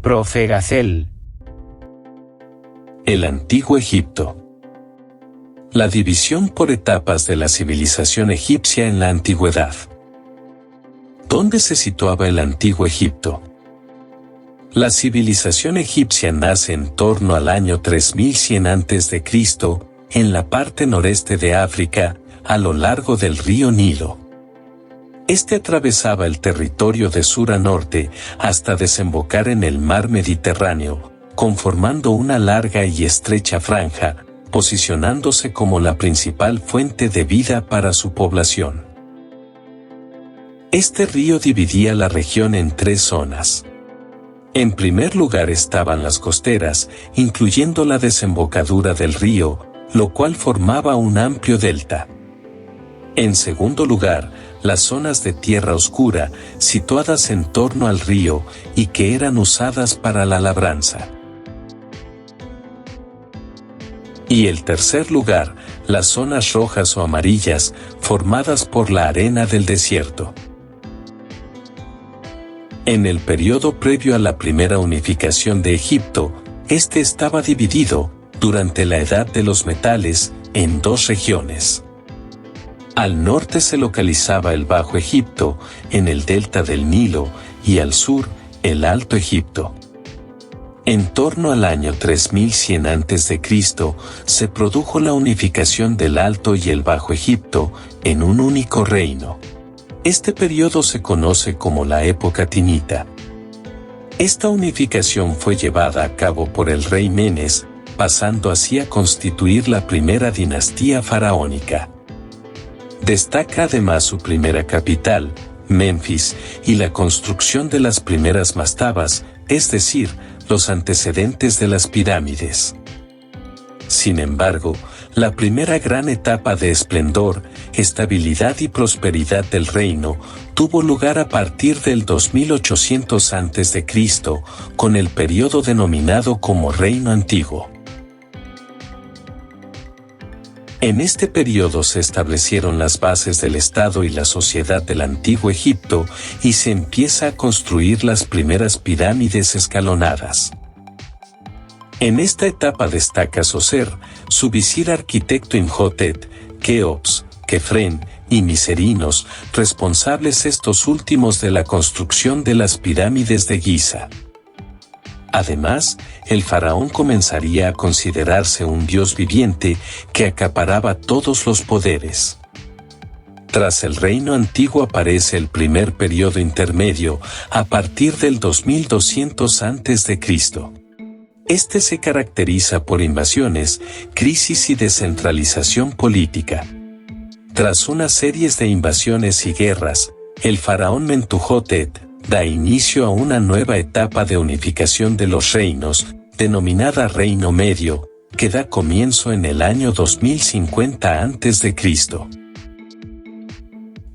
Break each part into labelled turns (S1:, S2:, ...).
S1: Profe Gacel.
S2: El Antiguo Egipto. La división por etapas de la civilización egipcia en la antigüedad. ¿Dónde se situaba el Antiguo Egipto? La civilización egipcia nace en torno al año 3100 a.C., en la parte noreste de África, a lo largo del río Nilo. Este atravesaba el territorio de sur a norte hasta desembocar en el mar Mediterráneo, conformando una larga y estrecha franja, posicionándose como la principal fuente de vida para su población. Este río dividía la región en tres zonas. En primer lugar estaban las costeras, incluyendo la desembocadura del río, lo cual formaba un amplio delta. En segundo lugar, las zonas de tierra oscura, situadas en torno al río y que eran usadas para la labranza. Y en tercer lugar, las zonas rojas o amarillas, formadas por la arena del desierto. En el periodo previo a la primera unificación de Egipto, este estaba dividido, durante la Edad de los Metales, en dos regiones. Al norte se localizaba el Bajo Egipto, en el delta del Nilo, y al sur, el Alto Egipto. En torno al año 3100 a.C., se produjo la unificación del Alto y el Bajo Egipto, en un único reino. Este periodo se conoce como la época tinita. Esta unificación fue llevada a cabo por el rey Menes, pasando así a constituir la primera dinastía faraónica. Destaca además su primera capital, Menfis, y la construcción de las primeras mastabas, es decir, los antecedentes de las pirámides. Sin embargo, la primera gran etapa de esplendor, estabilidad y prosperidad del reino tuvo lugar a partir del 2800 a.C., con el periodo denominado como Reino Antiguo. En este periodo se establecieron las bases del Estado y la sociedad del Antiguo Egipto y se empieza a construir las primeras pirámides escalonadas. En esta etapa destaca Zoser, su visir arquitecto Imhotep, Keops, Kefren y Miserinos, responsables estos últimos de la construcción de las pirámides de Giza. Además, el faraón comenzaría a considerarse un dios viviente que acaparaba todos los poderes. Tras el reino antiguo aparece el primer periodo intermedio, a partir del 2200 a.C. Este se caracteriza por invasiones, crisis y descentralización política. Tras una serie de invasiones y guerras, el faraón Mentuhotep da inicio a una nueva etapa de unificación de los reinos, denominada Reino Medio, que da comienzo en el año 2050 a.C.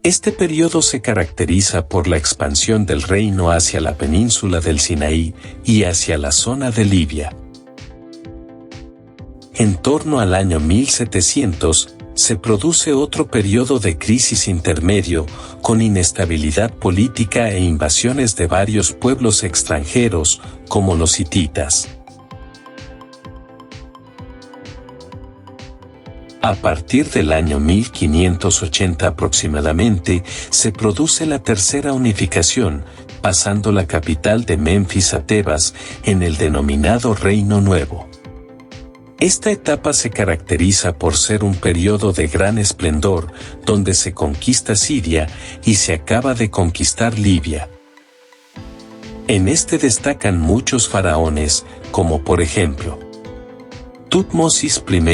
S2: Este periodo se caracteriza por la expansión del reino hacia la península del Sinaí y hacia la zona de Libia. En torno al año 1700, se produce otro periodo de crisis intermedio, con inestabilidad política e invasiones de varios pueblos extranjeros, como los hititas. A partir del año 1580 aproximadamente, se produce la tercera unificación, pasando la capital de Menfis a Tebas, en el denominado Reino Nuevo. Esta etapa se caracteriza por ser un periodo de gran esplendor, donde se conquista Siria y se acaba de conquistar Libia. En este destacan muchos faraones, como por ejemplo, Tutmosis I,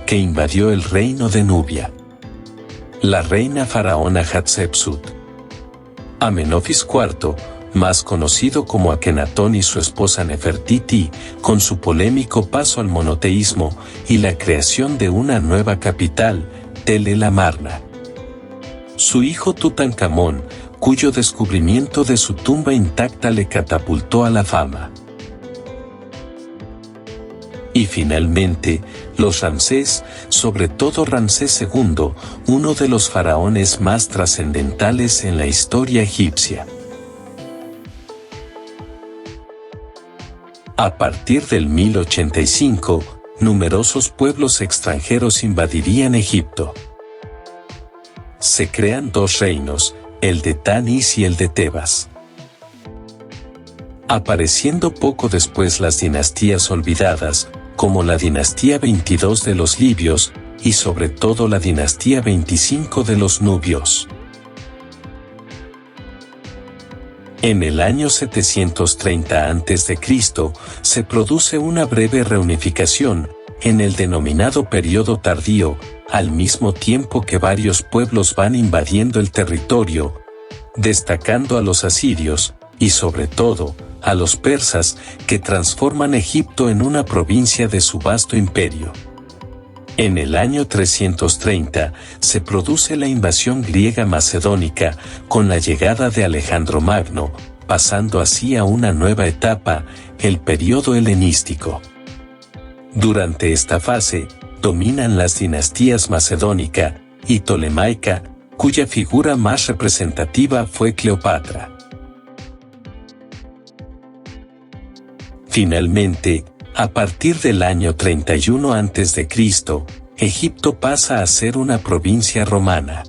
S2: que invadió el reino de Nubia. La reina faraona Hatshepsut. Amenofis IV, más conocido como Akenatón, y su esposa Nefertiti, con su polémico paso al monoteísmo y la creación de una nueva capital, Tel el Amarna. Su hijo Tutankamón, cuyo descubrimiento de su tumba intacta le catapultó a la fama. Y finalmente, los Ramsés, sobre todo Ramsés II, uno de los faraones más trascendentales en la historia egipcia. A partir del 1085, numerosos pueblos extranjeros invadirían Egipto. Se crean dos reinos, el de Tanis y el de Tebas. Apareciendo poco después las dinastías olvidadas, como la dinastía 22 de los libios, y sobre todo la dinastía 25 de los nubios. En el año 730 a.C., se produce una breve reunificación, en el denominado período tardío, al mismo tiempo que varios pueblos van invadiendo el territorio, destacando a los asirios, y sobre todo, a los persas, que transforman Egipto en una provincia de su vasto imperio. En el año 330, se produce la invasión griega macedónica, con la llegada de Alejandro Magno, pasando así a una nueva etapa, el período helenístico. Durante esta fase, dominan las dinastías macedónica y tolemaica, cuya figura más representativa fue Cleopatra. Finalmente, a partir del año 31 a.C., Egipto pasa a ser una provincia romana.